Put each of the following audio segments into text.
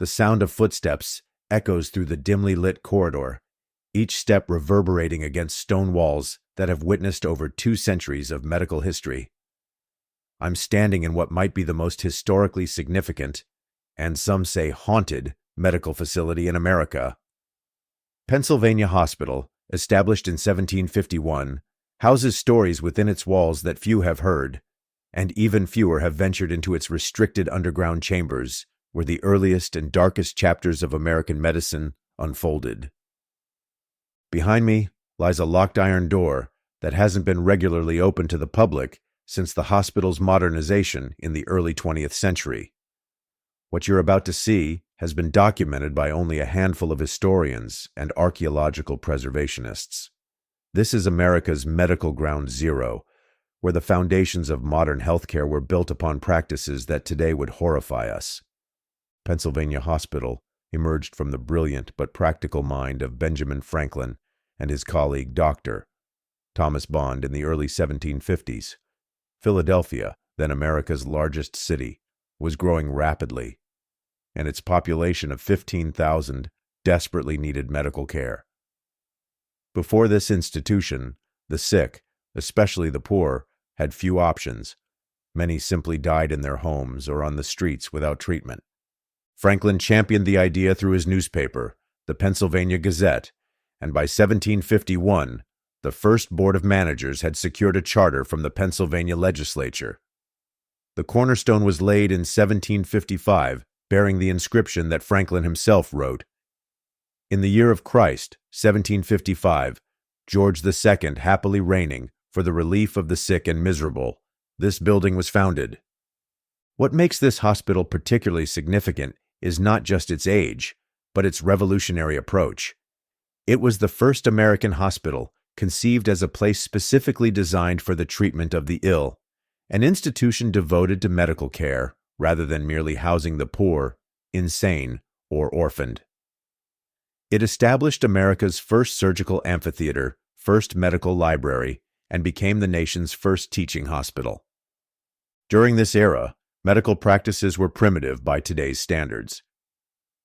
the sound of footsteps echoes through the dimly lit corridor, each step reverberating against stone walls that have witnessed over 2 centuries of medical history. I'm standing in what might be the most historically significant, and some say haunted, medical facility in America. Pennsylvania Hospital, established in 1751, houses stories within its walls that few have heard, and even fewer have ventured into its restricted underground chambers where the earliest and darkest chapters of American medicine unfolded. Behind me lies a locked iron door that hasn't been regularly opened to the public since the hospital's modernization in the early 20th century. What you're about to see has been documented by only a handful of historians and archaeological preservationists. This is America's medical ground zero, where the foundations of modern healthcare were built upon practices that today would horrify us. Pennsylvania Hospital emerged from the brilliant but practical mind of Benjamin Franklin and his colleague Dr. Thomas Bond in the early 1750s. Philadelphia, then America's largest city, was growing rapidly, and its population of 15,000 desperately needed medical care. Before this institution, the sick, especially the poor, had few options. Many simply died in their homes or on the streets without treatment. Franklin championed the idea through his newspaper, the Pennsylvania Gazette, and by 1751, the first board of managers had secured a charter from the Pennsylvania legislature. The cornerstone was laid in 1755, bearing the inscription that Franklin himself wrote. In the year of Christ, 1755, George II happily reigning, for the relief of the sick and miserable, this building was founded. What makes this hospital particularly significant is not just its age, but its revolutionary approach. It was the first American hospital conceived as a place specifically designed for the treatment of the ill, an institution devoted to medical care rather than merely housing the poor, insane, or orphaned. It established America's first surgical amphitheater, first medical library, and became the nation's first teaching hospital. During this era, medical practices were primitive by today's standards.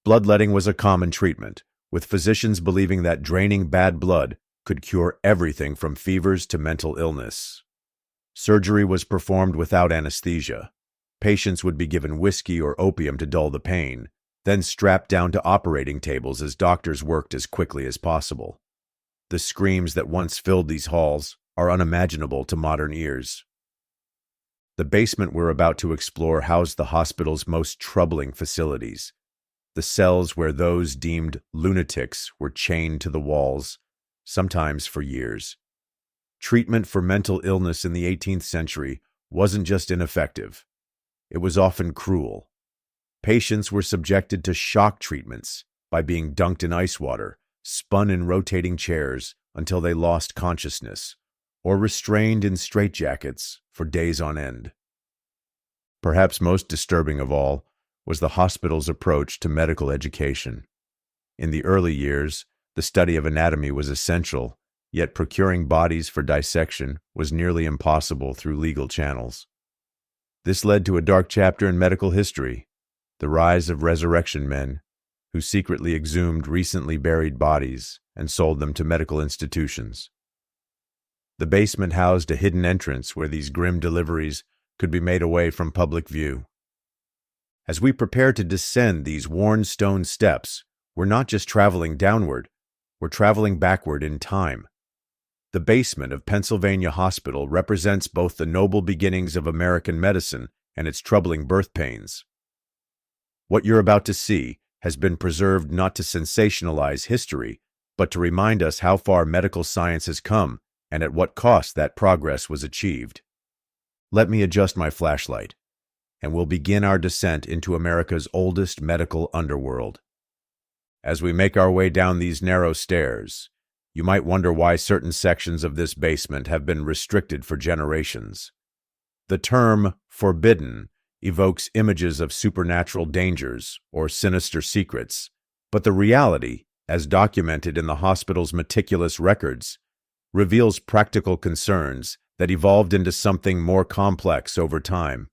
Bloodletting was a common treatment, with physicians believing that draining bad blood could cure everything from fevers to mental illness. Surgery was performed without anesthesia. Patients would be given whiskey or opium to dull the pain, then strapped down to operating tables as doctors worked as quickly as possible. The screams that once filled these halls are unimaginable to modern ears. The basement we're about to explore housed the hospital's most troubling facilities, the cells where those deemed lunatics were chained to the walls, sometimes for years. Treatment for mental illness in the 18th century wasn't just ineffective. It was often cruel. Patients were subjected to shock treatments by being dunked in ice water, spun in rotating chairs until they lost consciousness, or restrained in straitjackets for days on end. Perhaps most disturbing of all was the hospital's approach to medical education. In the early years, the study of anatomy was essential, yet procuring bodies for dissection was nearly impossible through legal channels. This led to a dark chapter in medical history, the rise of resurrection men, who secretly exhumed recently buried bodies and sold them to medical institutions. The basement housed a hidden entrance where these grim deliveries could be made away from public view. As we prepare to descend these worn stone steps, we're not just traveling downward, we're traveling backward in time. The basement of Pennsylvania Hospital represents both the noble beginnings of American medicine and its troubling birth pains. What you're about to see has been preserved not to sensationalize history, but to remind us how far medical science has come and at what cost that progress was achieved. Let me adjust my flashlight, and we'll begin our descent into America's oldest medical underworld. As we make our way down these narrow stairs, you might wonder why certain sections of this basement have been restricted for generations. The term forbidden evokes images of supernatural dangers or sinister secrets, but the reality, as documented in the hospital's meticulous records, reveals practical concerns that evolved into something more complex over time.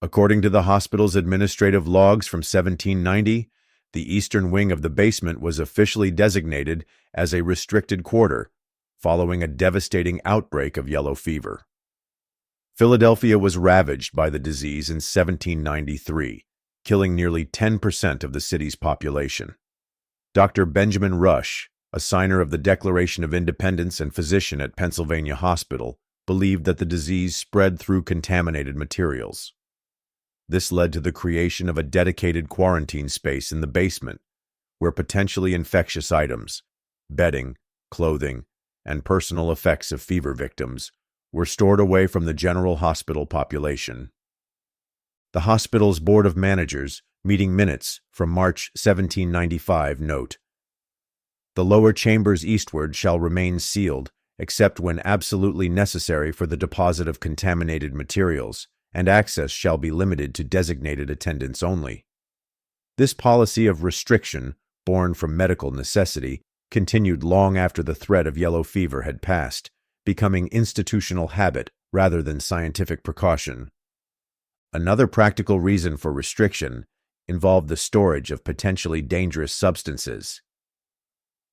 According to the hospital's administrative logs from 1790, the eastern wing of the basement was officially designated as a restricted quarter, following a devastating outbreak of yellow fever. Philadelphia was ravaged by the disease in 1793, killing nearly 10% of the city's population. Dr. Benjamin Rush, a signer of the Declaration of Independence and physician at Pennsylvania Hospital, believed that the disease spread through contaminated materials. This led to the creation of a dedicated quarantine space in the basement, where potentially infectious items, bedding, clothing, and personal effects of fever victims were stored away from the general hospital population. The hospital's Board of Managers meeting minutes from March 1795 note, "The lower chambers eastward shall remain sealed, except when absolutely necessary for the deposit of contaminated materials, and access shall be limited to designated attendants only." This policy of restriction, born from medical necessity, continued long after the threat of yellow fever had passed, becoming institutional habit rather than scientific precaution. Another practical reason for restriction involved the storage of potentially dangerous substances.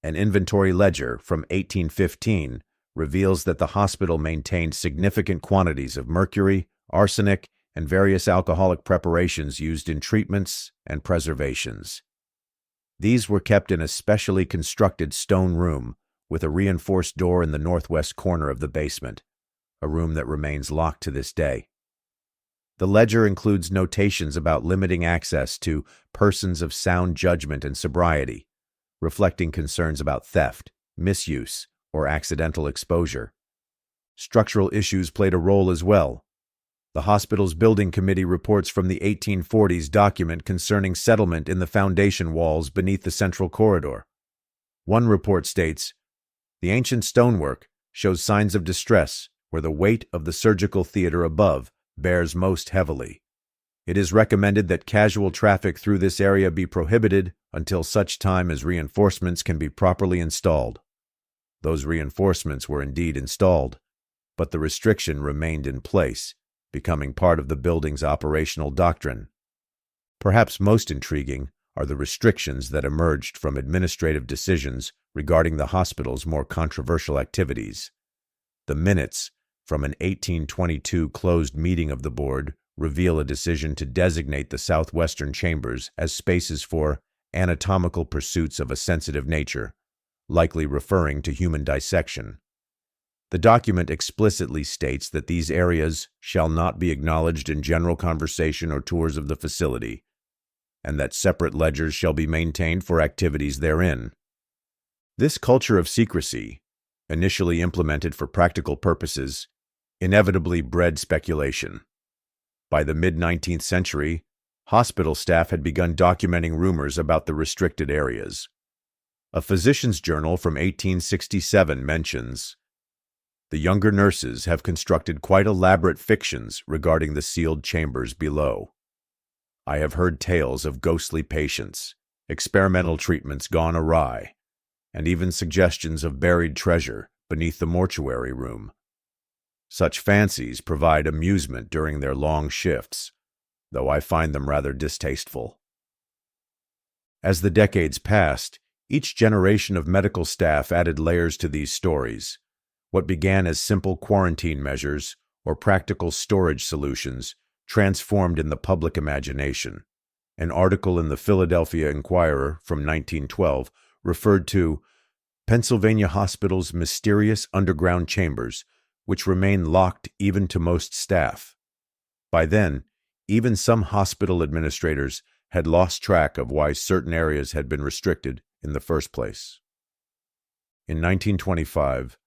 An inventory ledger from 1815 reveals that the hospital maintained significant quantities of mercury, arsenic, and various alcoholic preparations used in treatments and preservations. These were kept in a specially constructed stone room with a reinforced door in the northwest corner of the basement, a room that remains locked to this day. The ledger includes notations about limiting access to persons of sound judgment and sobriety, reflecting concerns about theft, misuse, or accidental exposure. Structural issues played a role as well. The hospital's building committee reports from the 1840s document concerning settlement in the foundation walls beneath the central corridor. One report states, "The ancient stonework shows signs of distress where the weight of the surgical theater above bears most heavily. It is recommended that casual traffic through this area be prohibited until such time as reinforcements can be properly installed." Those reinforcements were indeed installed, but the restriction remained in place, becoming part of the building's operational doctrine. Perhaps most intriguing are the restrictions that emerged from administrative decisions regarding the hospital's more controversial activities. The minutes from an 1822 closed meeting of the board reveal a decision to designate the southwestern chambers as spaces for anatomical pursuits of a sensitive nature, likely referring to human dissection. The document explicitly states that these areas shall not be acknowledged in general conversation or tours of the facility, and that separate ledgers shall be maintained for activities therein. This culture of secrecy, initially implemented for practical purposes, inevitably bred speculation. By the mid-19th century, hospital staff had begun documenting rumors about the restricted areas. A physician's journal from 1867 mentions, "The younger nurses have constructed quite elaborate fictions regarding the sealed chambers below. I have heard tales of ghostly patients, experimental treatments gone awry, and even suggestions of buried treasure beneath the mortuary room. Such fancies provide amusement during their long shifts, though I find them rather distasteful." As the decades passed, each generation of medical staff added layers to these stories. What began as simple quarantine measures or practical storage solutions transformed in the public imagination. An article in the Philadelphia Inquirer from 1912 referred to Pennsylvania hospitals' mysterious underground chambers, which remain locked even to most staff. By then, even some hospital administrators had lost track of why certain areas had been restricted in the first place. In 1925,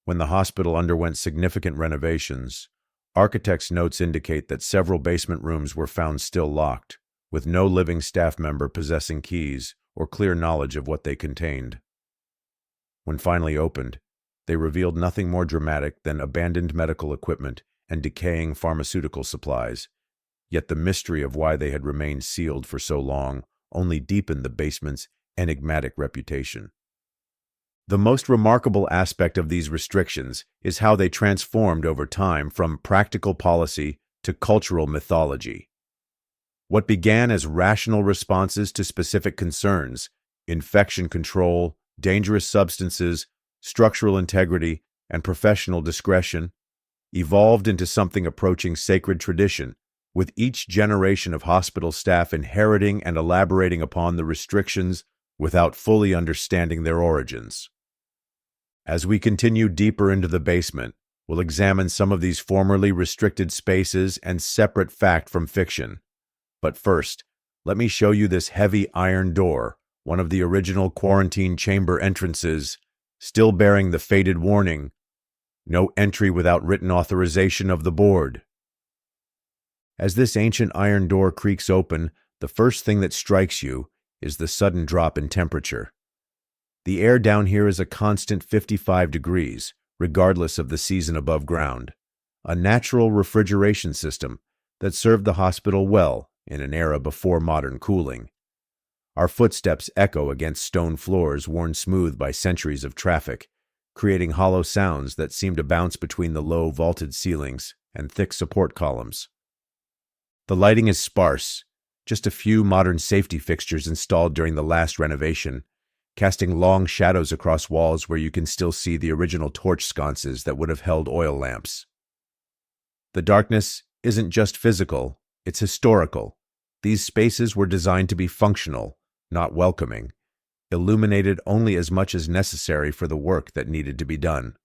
when the hospital underwent significant renovations, architects' notes indicate that several basement rooms were found still locked, with no living staff member possessing keys or clear knowledge of what they contained. When finally opened, they revealed nothing more dramatic than abandoned medical equipment and decaying pharmaceutical supplies, yet the mystery of why they had remained sealed for so long only deepened the basement's enigmatic reputation. The most remarkable aspect of these restrictions is how they transformed over time from practical policy to cultural mythology. What began as rational responses to specific concerns, infection control, dangerous substances, structural integrity, and professional discretion, evolved into something approaching sacred tradition, with each generation of hospital staff inheriting and elaborating upon the restrictions without fully understanding their origins. As we continue deeper into the basement, we'll examine some of these formerly restricted spaces and separate fact from fiction. But first, let me show you this heavy iron door, one of the original quarantine chamber entrances, still bearing the faded warning, "No entry without written authorization of the board." As this ancient iron door creaks open, the first thing that strikes you is the sudden drop in temperature. The air down here is a constant 55 degrees, regardless of the season above ground, a natural refrigeration system that served the hospital well in an era before modern cooling. Our footsteps echo against stone floors worn smooth by centuries of traffic, creating hollow sounds that seem to bounce between the low vaulted ceilings and thick support columns. The lighting is sparse, just a few modern safety fixtures installed during the last renovation, casting long shadows across walls where you can still see the original torch sconces that would have held oil lamps. The darkness isn't just physical, it's historical. These spaces were designed to be functional, not welcoming, illuminated only as much as necessary for the work that needed to be done.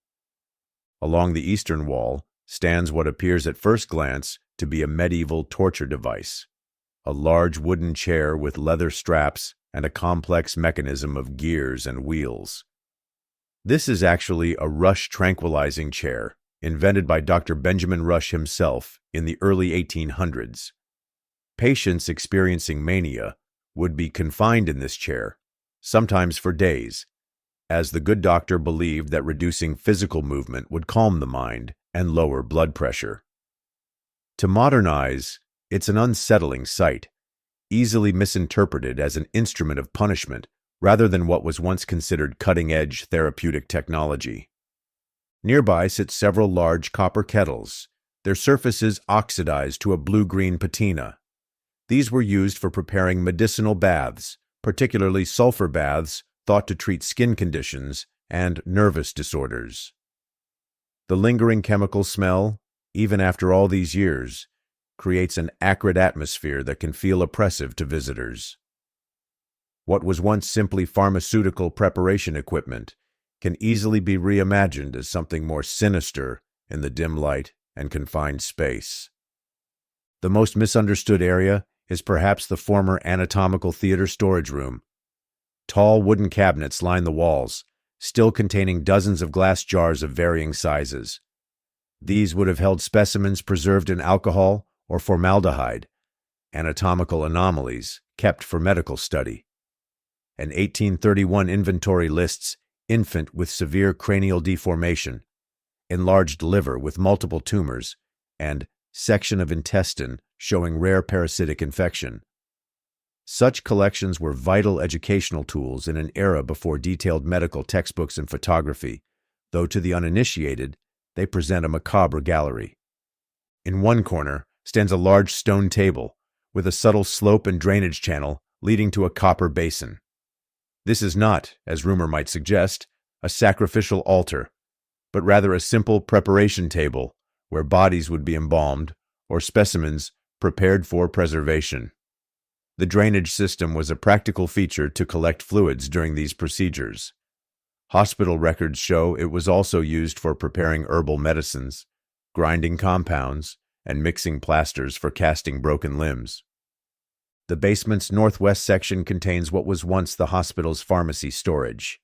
Along the eastern wall stands what appears at first glance to be a medieval torture device, a large wooden chair with leather straps and a complex mechanism of gears and wheels. This is actually a Rush tranquilizing chair, invented by Dr. Benjamin Rush himself in the early 1800s. Patients experiencing mania would be confined in this chair, sometimes for days, as the good doctor believed that reducing physical movement would calm the mind and lower blood pressure. To modern eyes, it's an unsettling sight, easily misinterpreted as an instrument of punishment rather than what was once considered cutting-edge therapeutic technology. Nearby sit several large copper kettles, their surfaces oxidized to a blue-green patina. These were used for preparing medicinal baths, particularly sulfur baths thought to treat skin conditions and nervous disorders. The lingering chemical smell, even after all these years, creates an acrid atmosphere that can feel oppressive to visitors. What was once simply pharmaceutical preparation equipment can easily be reimagined as something more sinister in the dim light and confined space. The most misunderstood area is perhaps the former anatomical theater storage room. Tall wooden cabinets line the walls, still containing dozens of glass jars of varying sizes. These would have held specimens preserved in alcohol or formaldehyde, anatomical anomalies kept for medical study. An 1831 inventory lists infant with severe cranial deformation, enlarged liver with multiple tumors, and section of intestine showing rare parasitic infection. Such collections were vital educational tools in an era before detailed medical textbooks and photography, though to the uninitiated, they present a macabre gallery. In one corner stands a large stone table with a subtle slope and drainage channel leading to a copper basin. This is not, as rumor might suggest, a sacrificial altar, but rather a simple preparation table where bodies would be embalmed or specimens prepared for preservation. The drainage system was a practical feature to collect fluids during these procedures. Hospital records show it was also used for preparing herbal medicines, grinding compounds, and mixing plasters for casting broken limbs. The basement's northwest section contains what was once the hospital's pharmacy storage.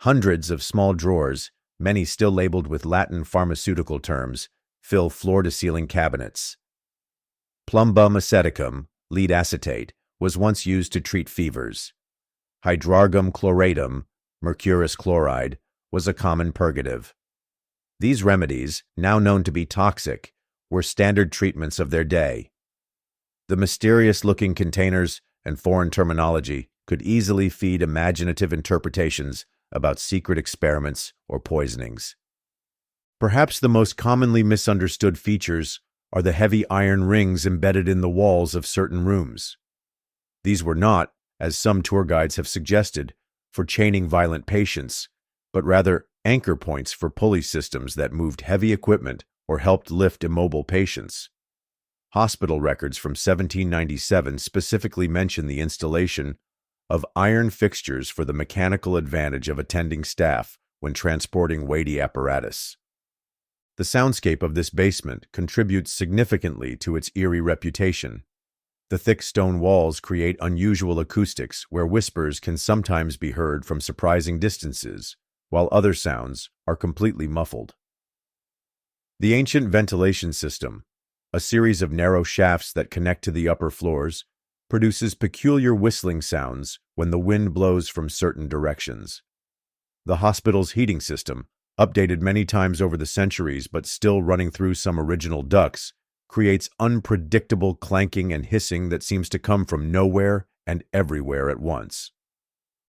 Hundreds of small drawers, many still labeled with Latin pharmaceutical terms, fill floor-to-ceiling cabinets. Plumbum aceticum, lead acetate, was once used to treat fevers. Hydrargum chloratum, mercurous chloride, was a common purgative. These remedies, now known to be toxic, were standard treatments of their day. The mysterious-looking containers and foreign terminology could easily feed imaginative interpretations about secret experiments or poisonings. Perhaps the most commonly misunderstood features are the heavy iron rings embedded in the walls of certain rooms. These were not, as some tour guides have suggested, for chaining violent patients, but rather anchor points for pulley systems that moved heavy equipment or helped lift immobile patients. Hospital records from 1797 specifically mention the installation of iron fixtures for the mechanical advantage of attending staff when transporting weighty apparatus. The soundscape of this basement contributes significantly to its eerie reputation. The thick stone walls create unusual acoustics where whispers can sometimes be heard from surprising distances, while other sounds are completely muffled. The ancient ventilation system, a series of narrow shafts that connect to the upper floors, produces peculiar whistling sounds when the wind blows from certain directions. The hospital's heating system, updated many times over the centuries but still running through some original ducts, creates unpredictable clanking and hissing that seems to come from nowhere and everywhere at once.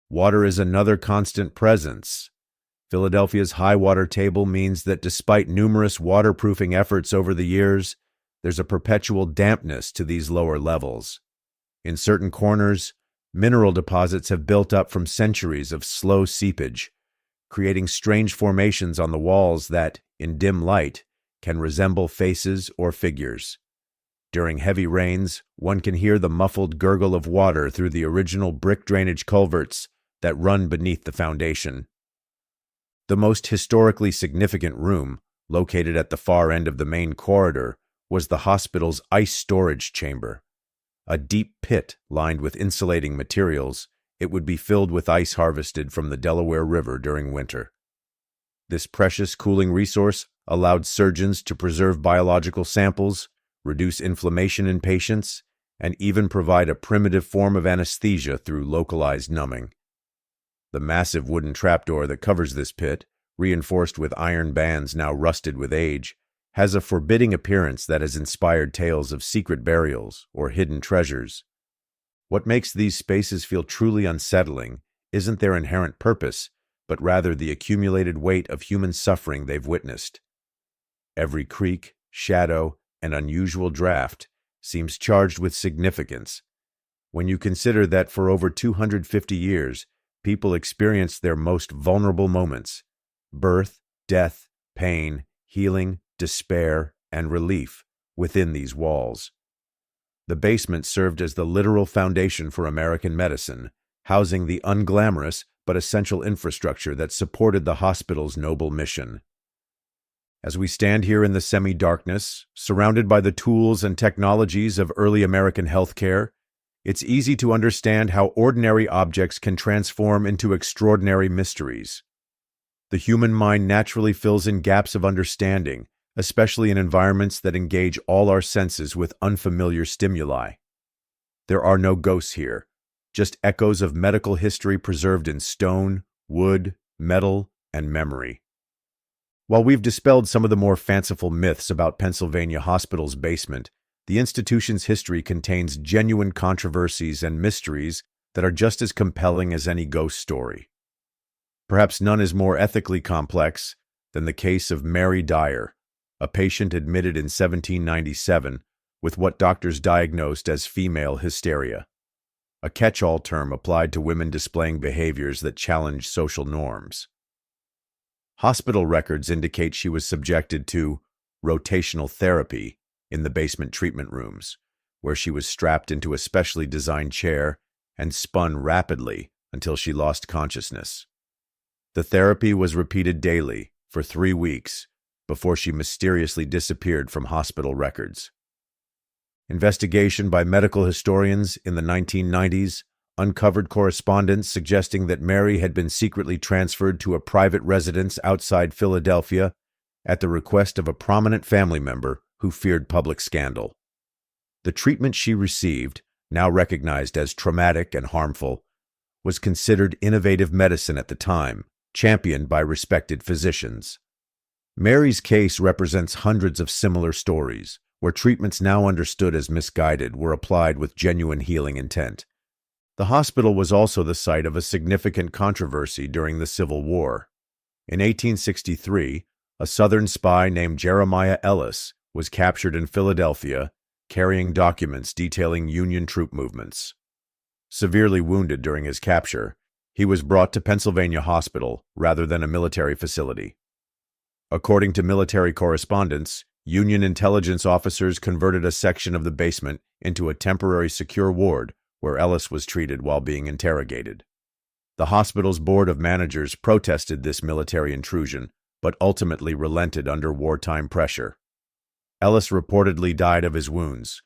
Water is another constant presence. Philadelphia's high water table means that despite numerous waterproofing efforts over the years, there's a perpetual dampness to these lower levels. In certain corners, mineral deposits have built up from centuries of slow seepage, creating strange formations on the walls that, in dim light, can resemble faces or figures. During heavy rains, one can hear the muffled gurgle of water through the original brick drainage culverts that run beneath the foundation. The most historically significant room, located at the far end of the main corridor, was the hospital's ice storage chamber. A deep pit lined with insulating materials, it would be filled with ice harvested from the Delaware River during winter. This precious cooling resource allowed surgeons to preserve biological samples, reduce inflammation in patients, and even provide a primitive form of anesthesia through localized numbing. The massive wooden trapdoor that covers this pit, reinforced with iron bands now rusted with age, has a forbidding appearance that has inspired tales of secret burials or hidden treasures. What makes these spaces feel truly unsettling isn't their inherent purpose, but rather the accumulated weight of human suffering they've witnessed. Every creak, shadow, and unusual draft seems charged with significance. When you consider that for over 250 years, people experienced their most vulnerable moments: birth, death, pain, healing, despair, and relief within these walls. The basement served as the literal foundation for American medicine, housing the unglamorous but essential infrastructure that supported the hospital's noble mission. As we stand here in the semi-darkness, surrounded by the tools and technologies of early American healthcare, it's easy to understand how ordinary objects can transform into extraordinary mysteries. The human mind naturally fills in gaps of understanding, especially in environments that engage all our senses with unfamiliar stimuli. There are no ghosts here, just echoes of medical history preserved in stone, wood, metal, and memory. While we've dispelled some of the more fanciful myths about Pennsylvania Hospital's basement, the institution's history contains genuine controversies and mysteries that are just as compelling as any ghost story. Perhaps none is more ethically complex than the case of Mary Dyer, a patient admitted in 1797 with what doctors diagnosed as female hysteria, a catch-all term applied to women displaying behaviors that challenge social norms. Hospital records indicate she was subjected to rotational therapy in the basement treatment rooms, where she was strapped into a specially designed chair and spun rapidly until she lost consciousness. The therapy was repeated daily for 3 weeks before she mysteriously disappeared from hospital records. Investigation by medical historians in the 1990s uncovered correspondence suggesting that Mary had been secretly transferred to a private residence outside Philadelphia at the request of a prominent family member who feared public scandal. The treatment she received, now recognized as traumatic and harmful, was considered innovative medicine at the time, championed by respected physicians. Mary's case represents hundreds of similar stories, where treatments now understood as misguided were applied with genuine healing intent. The hospital was also the site of a significant controversy during the Civil War. In 1863, a Southern spy named Jeremiah Ellis was captured in Philadelphia, carrying documents detailing Union troop movements. Severely wounded during his capture, he was brought to Pennsylvania Hospital rather than a military facility. According to military correspondence, Union intelligence officers converted a section of the basement into a temporary secure ward where Ellis was treated while being interrogated. The hospital's board of managers protested this military intrusion, but ultimately relented under wartime pressure. Ellis reportedly died of his wounds,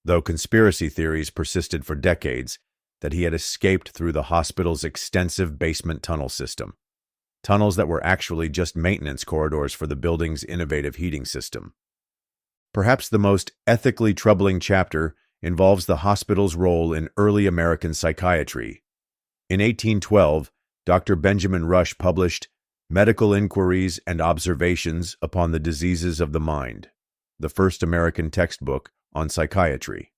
though conspiracy theories persisted for decades that he had escaped through the hospital's extensive basement tunnel system. Tunnels that were actually just maintenance corridors for the building's innovative heating system. Perhaps the most ethically troubling chapter involves the hospital's role in early American psychiatry. In 1812, Dr. Benjamin Rush published Medical Inquiries and Observations upon the Diseases of the Mind, the first American textbook on psychiatry.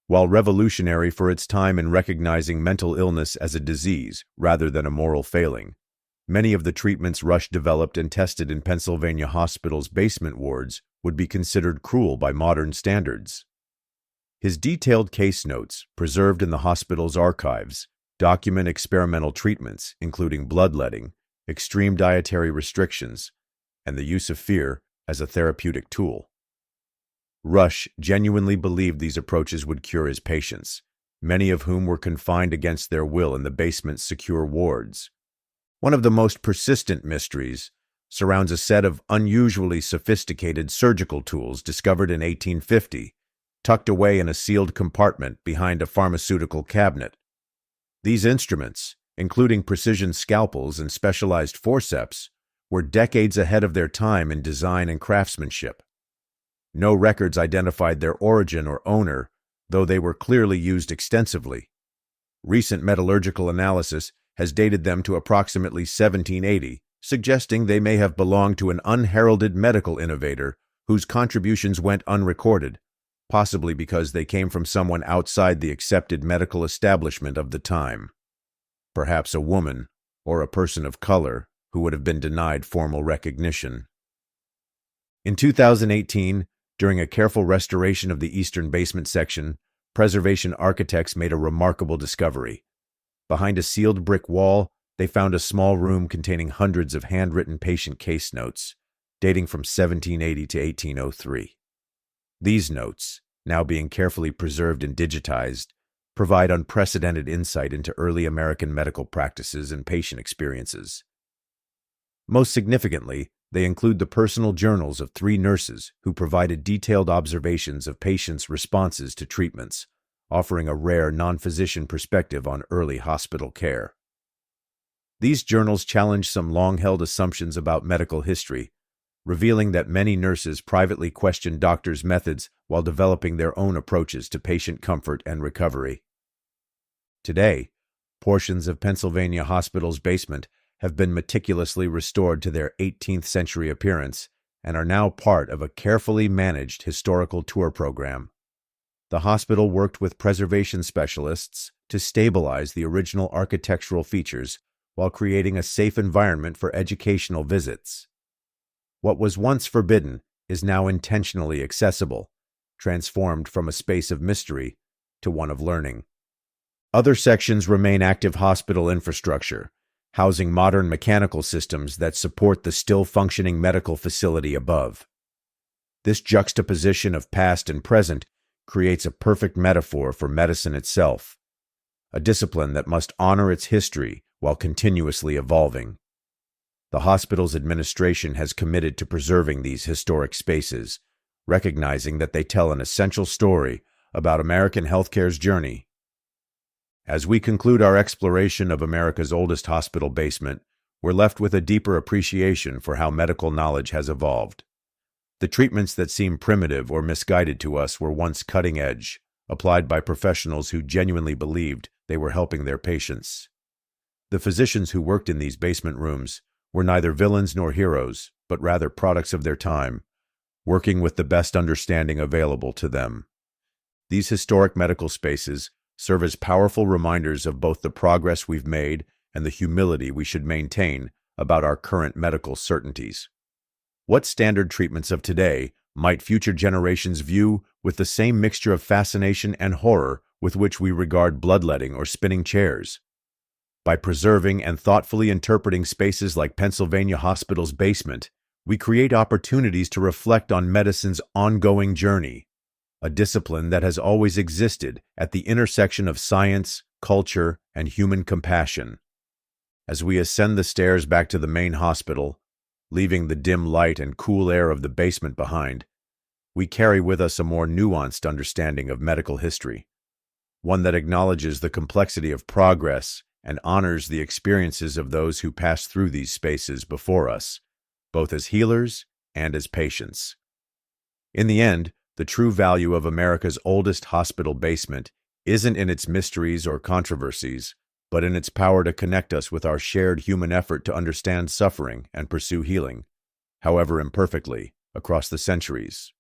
While revolutionary for its time in recognizing mental illness as a disease rather than a moral failing, many of the treatments Rush developed and tested in Pennsylvania hospitals' basement wards would be considered cruel by modern standards. His detailed case notes, preserved in the hospital's archives, document experimental treatments, including bloodletting, extreme dietary restrictions, and the use of fear as a therapeutic tool. Rush genuinely believed these approaches would cure his patients, many of whom were confined against their will in the basement's secure wards. One of the most persistent mysteries surrounds a set of unusually sophisticated surgical tools discovered in 1850, tucked away in a sealed compartment behind a pharmaceutical cabinet. These instruments, including precision scalpels and specialized forceps, were decades ahead of their time in design and craftsmanship. No records identified their origin or owner, though they were clearly used extensively. Recent metallurgical analysis has dated them to approximately 1780, suggesting they may have belonged to an unheralded medical innovator whose contributions went unrecorded, possibly because they came from someone outside the accepted medical establishment of the time. Perhaps a woman or a person of color who would have been denied formal recognition. In 2018, during a careful restoration of the eastern basement section, preservation architects made a remarkable discovery. Behind a sealed brick wall, they found a small room containing hundreds of handwritten patient case notes, dating from 1780 to 1803. These notes, now being carefully preserved and digitized, provide unprecedented insight into early American medical practices and patient experiences. Most significantly, they include the personal journals of 3 nurses who provided detailed observations of patients' responses to treatments, offering a rare non-physician perspective on early hospital care. These journals challenge some long-held assumptions about medical history, revealing that many nurses privately questioned doctors' methods while developing their own approaches to patient comfort and recovery. Today, portions of Pennsylvania Hospital's basement have been meticulously restored to their 18th century appearance and are now part of a carefully managed historical tour program. The hospital worked with preservation specialists to stabilize the original architectural features while creating a safe environment for educational visits. What was once forbidden is now intentionally accessible, transformed from a space of mystery to one of learning. Other sections remain active hospital infrastructure, housing modern mechanical systems that support the still-functioning medical facility above. This juxtaposition of past and present creates a perfect metaphor for medicine itself, a discipline that must honor its history while continuously evolving. The hospital's administration has committed to preserving these historic spaces, recognizing that they tell an essential story about American healthcare's journey. As we conclude our exploration of America's oldest hospital basement, we're left with a deeper appreciation for how medical knowledge has evolved. The treatments that seem primitive or misguided to us were once cutting edge, applied by professionals who genuinely believed they were helping their patients. The physicians who worked in these basement rooms were neither villains nor heroes, but rather products of their time, working with the best understanding available to them. These historic medical spaces serve as powerful reminders of both the progress we've made and the humility we should maintain about our current medical certainties. What standard treatments of today might future generations view with the same mixture of fascination and horror with which we regard bloodletting or spinning chairs. By preserving and thoughtfully interpreting spaces like Pennsylvania Hospital's basement, we create opportunities to reflect on medicine's ongoing journey, a discipline that has always existed at the intersection of science, culture, and human compassion. As we ascend the stairs back to the main hospital, leaving the dim light and cool air of the basement behind, we carry with us a more nuanced understanding of medical history, one that acknowledges the complexity of progress and honors the experiences of those who passed through these spaces before us, both as healers and as patients. In the end, the true value of America's oldest hospital basement isn't in its mysteries or controversies, but in its power to connect us with our shared human effort to understand suffering and pursue healing, however imperfectly, across the centuries.